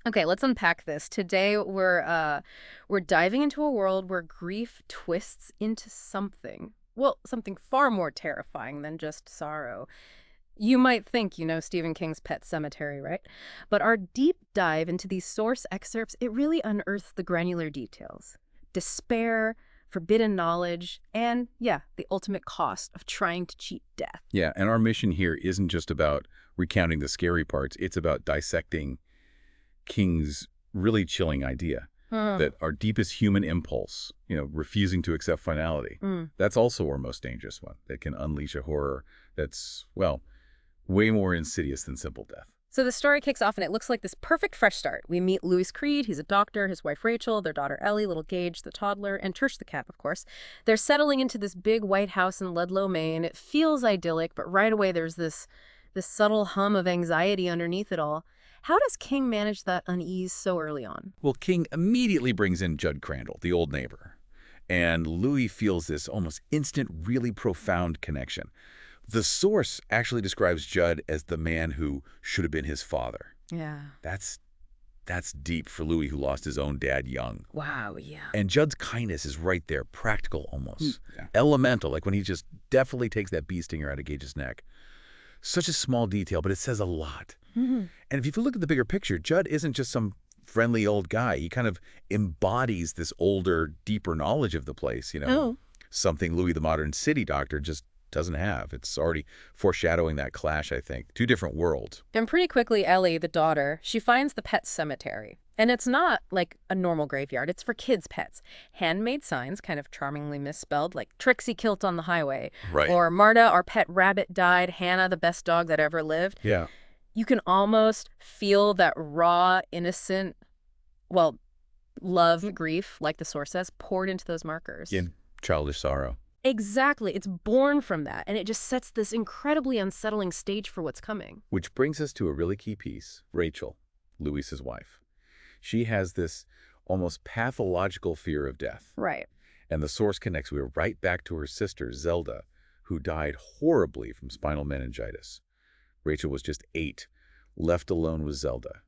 Okay, let's unpack this. Today we're diving into a world where grief twists into something. Well, something far more terrifying than just sorrow. You might think you know Stephen King's Pet Sematary, right? But our deep dive into these source excerpts, it really unearths the granular details. Despair, forbidden knowledge, and yeah, the ultimate cost of trying to cheat death. Yeah, and our mission here isn't just about recounting the scary parts. It's about dissecting King's really chilling idea Hmm. that our deepest human impulse, refusing to accept finality, Mm. that's also our most dangerous one. That can unleash a horror that's, well, way more insidious than simple death. So the story kicks off, and it looks like this perfect fresh start. We meet Louis Creed. He's a doctor, his wife Rachel, their daughter Ellie, little Gage, the toddler, and Church the cat, of course. They're settling into this big white house in Ludlow, Maine. It feels idyllic, but right away there's this subtle hum of anxiety underneath it all. How does King manage that unease so early on? Well, King immediately brings in Judd Crandall, the old neighbor. And Louis feels this almost instant, really profound connection. The source actually describes Judd as the man who should have been his father. Yeah. That's deep for Louis, who lost his own dad young. Wow, yeah. And Judd's kindness is right there, practical almost. Yeah. Elemental, like when he just definitely takes that bee stinger out of Gage's neck. Such a small detail, but it says a lot. Mhm. And if you look at the bigger picture, Judd isn't just some friendly old guy. He kind of embodies this older, deeper knowledge of the place, Oh. something Louis the modern city doctor just doesn't have. It's already foreshadowing that clash, I think. Two different worlds. And pretty quickly, Ellie, the daughter, she finds the pet cemetery. And it's not like a normal graveyard. It's for kids' pets. Handmade signs, kind of charmingly misspelled, like Trixie kilt on the highway. Right. Or Marta, our pet rabbit, died. Hannah, the best dog that ever lived. Yeah. You can almost feel that raw, innocent, well, love, grief, like the source says, poured into those markers. In childish sorrow. Exactly. It's born from that. And it just sets this incredibly unsettling stage for what's coming. Which brings us to a really key piece. Rachel, Louis's wife. She has this almost pathological fear of death. Right. And the source connects her right back to her sister, Zelda, who died horribly from spinal meningitis. Rachel was just 8, left alone with Zelda,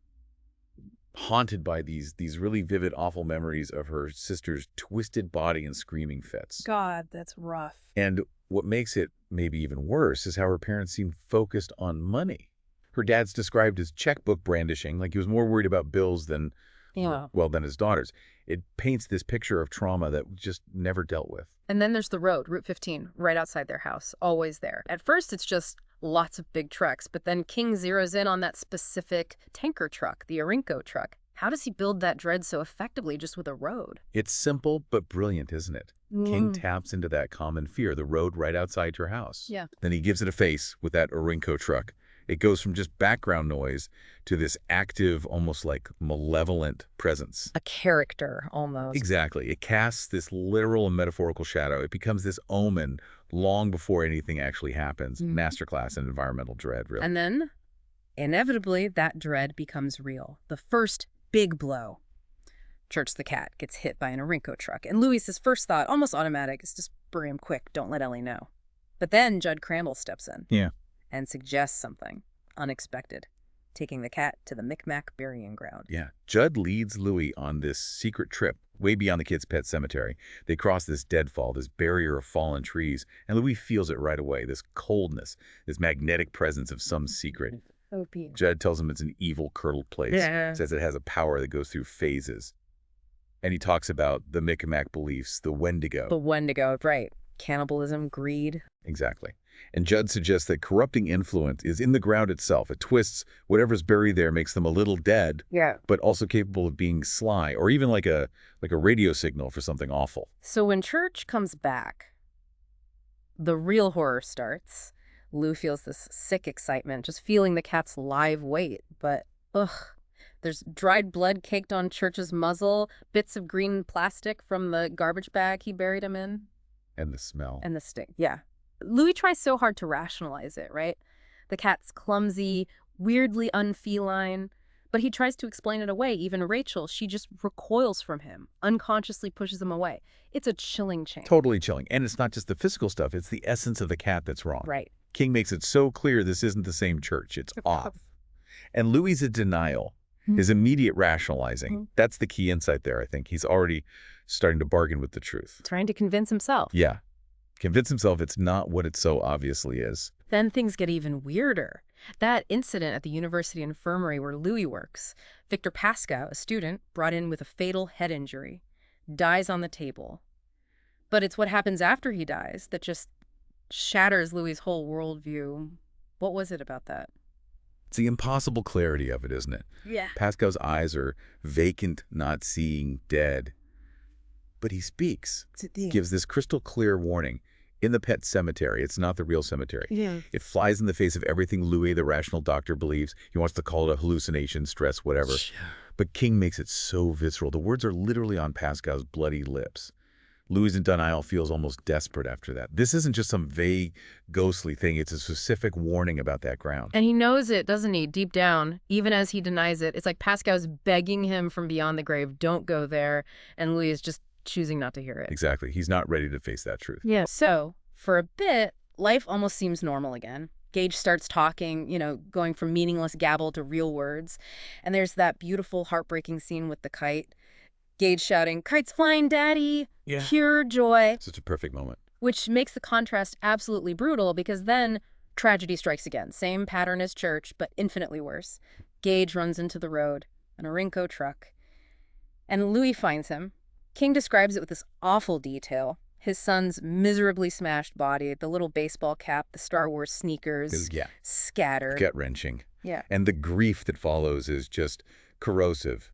haunted by these really vivid, awful memories of her sister's twisted body and screaming fits. God, that's rough. And what makes it maybe even worse is how her parents seemed focused on money. Her dad's described as checkbook brandishing, like he was more worried about bills than, Yeah. well, than his daughters. It paints this picture of trauma that just never dealt with. And then there's the road, Route 15, right outside their house, always there. At first, it's just lots of big trucks, but then King zeroes in on that specific tanker truck, the Orinco truck. How does he build that dread so effectively just with a road? It's simple but brilliant, isn't it? King taps into that common fear, the road right outside your house. Yeah. Then he gives it a face with that Orinco truck. It goes from just background noise to this active, almost like malevolent presence. A character, almost. Exactly. It casts this literal and metaphorical shadow. It becomes this omen long before anything actually happens. Masterclass in environmental dread, really. And then, inevitably, that dread becomes real. The first big blow. Church the cat gets hit by an Orinco truck, and Louis's first thought, almost automatic, is just bury him quick, don't let Ellie know. But then Judd Crandall steps in. Yeah. And suggests something unexpected, taking the cat to the Micmac burying ground. Yeah. Judd leads Louis on this secret trip way beyond the kids' pet cemetery. They cross this deadfall, this barrier of fallen trees, and Louis feels it right away, this coldness, this magnetic presence of some secret. OP. Judd tells him it's an evil curdled place, says it has a power that goes through phases. And he talks about the Micmac beliefs, the Wendigo. The Wendigo, right. Cannibalism, greed. Exactly. And Judd suggests that corrupting influence is in the ground itself. It twists whatever's buried there, makes them a little dead, but also capable of being sly, or even like a radio signal for something awful. So when Church comes back, the real horror starts. Lou feels this sick excitement, just feeling the cat's live weight. But, there's dried blood caked on Church's muzzle, bits of green plastic from the garbage bag he buried him in. And the smell. And the stink, yeah. Louis tries so hard to rationalize it, right? The cat's clumsy, weirdly unfeline, but he tries to explain it away. Even Rachel, she just recoils from him, unconsciously pushes him away. It's a chilling change. Totally chilling. And it's not just the physical stuff, it's the essence of the cat that's wrong. Right. King makes it so clear this isn't the same Church. It's off. And Louis is in denial. His immediate rationalizing. That's the key insight there, I think. He's already starting to bargain with the truth. Trying to convince himself. Yeah. Convince himself it's not what it so obviously is. Then things get even weirder. That incident at the university infirmary where Louis works. Victor Pascoe, a student, brought in with a fatal head injury, dies on the table. But it's what happens after he dies that just shatters Louis's whole worldview. What was it about that? It's the impossible clarity of it, isn't it? Yeah. Pascal's eyes are vacant, not seeing, dead. But he speaks, gives this crystal clear warning. In the Pet Sematary, it's not the real cemetery. Yeah. It flies in the face of everything Louis, the rational doctor, believes. He wants to call it a hallucination, stress, whatever. But King makes it so visceral. The words are literally on Pascal's bloody lips. Louis in denial feels almost desperate after that. This isn't just some vague, ghostly thing. It's a specific warning about that ground. And he knows it, doesn't he, deep down, even as he denies it. It's like Pascal's begging him from beyond the grave, don't go there, and Louis is just choosing not to hear it. Exactly. He's not ready to face that truth. Yeah. So, for a bit, life almost seems normal again. Gage starts talking, going from meaningless gabble to real words. And there's that beautiful, heartbreaking scene with the kite. Gage shouting, "Kite's flying, Daddy!" Yeah. Pure joy. Such a perfect moment. Which makes the contrast absolutely brutal because then tragedy strikes again. Same pattern as church, but infinitely worse. Gage runs into the road, an Orinco truck. And Louis finds him. King describes it with this awful detail. His son's miserably smashed body, the little baseball cap, the Star Wars sneakers, scattered. Gut-wrenching. Yeah. And the grief that follows is just corrosive.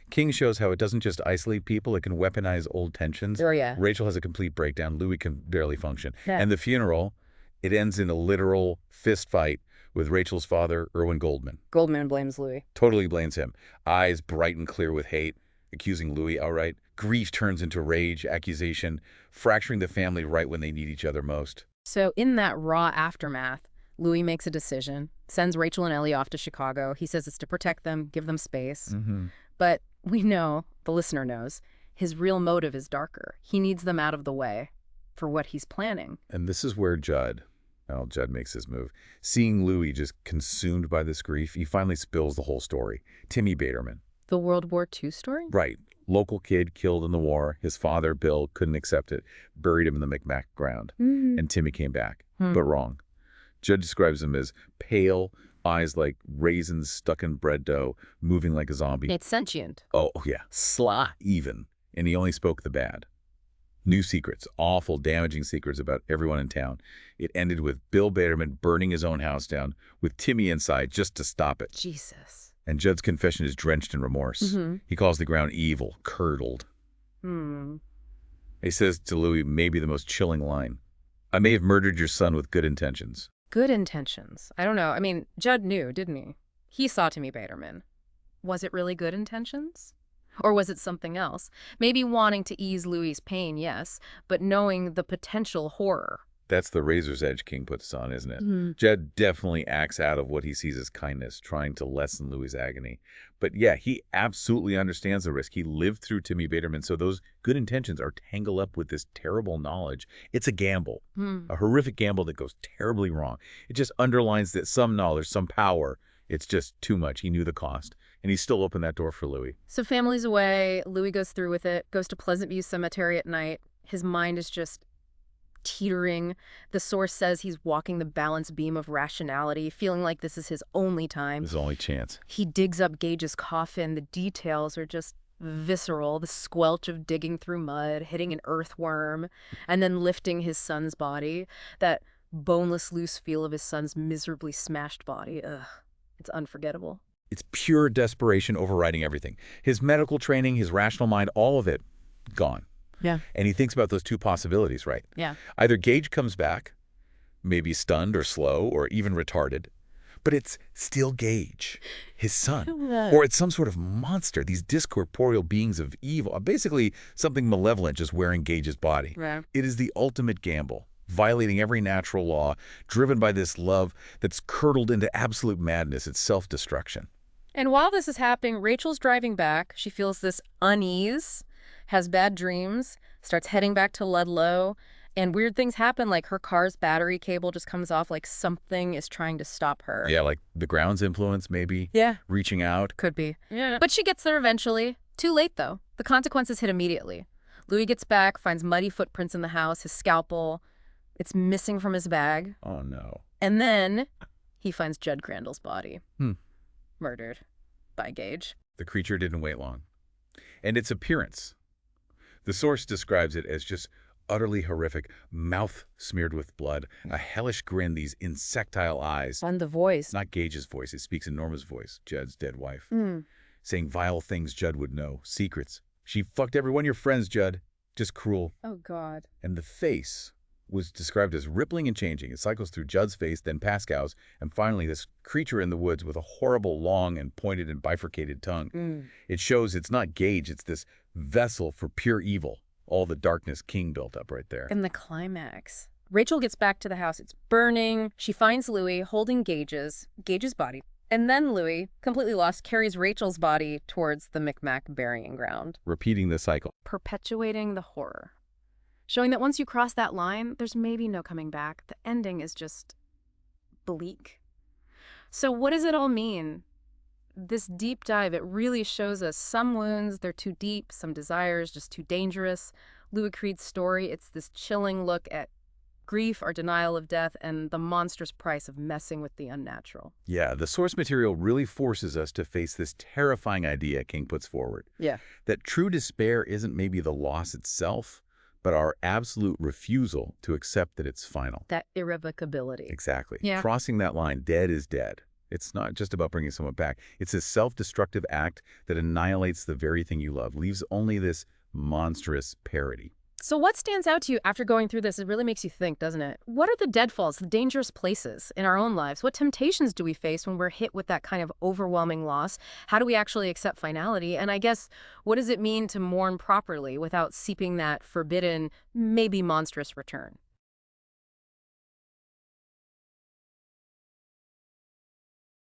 King shows how it doesn't just isolate people, it can weaponize old tensions. Oh, yeah. Rachel has a complete breakdown. Louis can barely function. Yeah. And the funeral, it ends in a literal fist fight with Rachel's father, Erwin Goldman. Goldman blames Louis. Totally blames him. Eyes bright and clear with hate, accusing Louis outright. Grief turns into rage, accusation, fracturing the family right when they need each other most. So in that raw aftermath, Louis makes a decision, sends Rachel and Ellie off to Chicago. He says it's to protect them, give them space. But we know, the listener knows, his real motive is darker. He needs them out of the way for what he's planning. And this is where Judd makes his move. Seeing Louis just consumed by this grief, he finally spills the whole story. Timmy Baderman. The World War II story? Right. Local kid killed in the war. His father, Bill, couldn't accept it. Buried him in the Micmac ground. And Timmy came back. But wrong. Judd describes him as pale, eyes like raisins stuck in bread dough, moving like a zombie. It's sentient. Oh, yeah. Sly, even. And he only spoke the bad. New secrets, awful, damaging secrets about everyone in town. It ended with Bill Baderman burning his own house down, with Timmy inside just to stop it. Jesus. And Judd's confession is drenched in remorse. He calls the ground evil, curdled. He says to Louis maybe the most chilling line. I may have murdered your son with good intentions. Good intentions. I don't know. I mean, Judd knew, didn't he? He saw Timmy Baderman. Was it really good intentions? Or was it something else? Maybe wanting to ease Louis's pain, yes, but knowing the potential horror. That's the razor's edge King puts on, isn't it? Judd definitely acts out of what he sees as kindness, trying to lessen Louis's agony. But yeah, he absolutely understands the risk. He lived through Timmy Baderman, so those good intentions are tangled up with this terrible knowledge. It's a gamble, a horrific gamble that goes terribly wrong. It just underlines that some knowledge, some power, it's just too much. He knew the cost, and he still opened that door for Louis. So family's away. Louis goes through with it, goes to Pleasant View Cemetery at night. His mind is just teetering. The source says he's walking the balance beam of rationality, feeling like this is his only time. His only chance. He digs up Gage's coffin. The details are just visceral. The squelch of digging through mud, hitting an earthworm, and then lifting his son's body. That boneless, loose feel of his son's miserably smashed body. Ugh, it's unforgettable. It's pure desperation overriding everything. His medical training, his rational mind, all of it gone. Yeah. And he thinks about those two possibilities, right? Yeah. Either Gage comes back, maybe stunned or slow or even retarded, but it's still Gage, his son. Or it's some sort of monster, these discorporeal beings of evil, basically something malevolent just wearing Gage's body. Right. It is the ultimate gamble, violating every natural law, driven by this love that's curdled into absolute madness. It's self-destruction. And while this is happening, Rachel's driving back. She feels this unease, has bad dreams, starts heading back to Ludlow, And weird things happen, like her car's battery cable just comes off, like something is trying to stop her. Yeah, like the ground's influence, maybe. Yeah. Reaching out. Could be. Yeah. But she gets there eventually. Too late, though. The consequences hit immediately. Louis gets back, finds muddy footprints in the house, his scalpel. It's missing from his bag. Oh, no. And then he finds Judd Crandall's body. Hmm. Murdered by Gage. The creature didn't wait long. And its appearance. The source describes it as just utterly horrific, mouth smeared with blood, a hellish grin, these insectile eyes. And the voice. Not Gage's voice, it speaks in Norma's voice, Judd's dead wife. Mm. Saying vile things Judd would know, secrets. She fucked every one of your friends, Judd. Just cruel. Oh, God. And the face was described as rippling and changing. It cycles through Judd's face, then Pascal's, and finally this creature in the woods with a horrible, long and pointed and bifurcated tongue. Mm. It shows it's not Gage, it's this vessel for pure evil. All the darkness King built up right there. In the climax, Rachel gets back to the house. It's burning. She finds Louis holding Gage's body. And then Louis, completely lost, carries Rachel's body towards the Micmac burying ground. Repeating the cycle. Perpetuating the horror. Showing that once you cross that line, there's maybe no coming back. The ending is just bleak. So what does it all mean? This deep dive, it really shows us some wounds, they're too deep, some desires just too dangerous. Louis Creed's story, it's this chilling look at grief or denial of death and the monstrous price of messing with the unnatural. Yeah, the source material really forces us to face this terrifying idea King puts forward. Yeah. That true despair isn't maybe the loss itself, but our absolute refusal to accept that it's final. That irrevocability. Exactly. Yeah. Crossing that line, dead is dead. It's not just about bringing someone back. It's a self-destructive act that annihilates the very thing you love, leaves only this monstrous parody. So what stands out to you after going through this? It really makes you think, doesn't it? What are the deadfalls, the dangerous places in our own lives? What temptations do we face when we're hit with that kind of overwhelming loss? How do we actually accept finality? And I guess, what does it mean to mourn properly without seeping that forbidden, maybe monstrous return?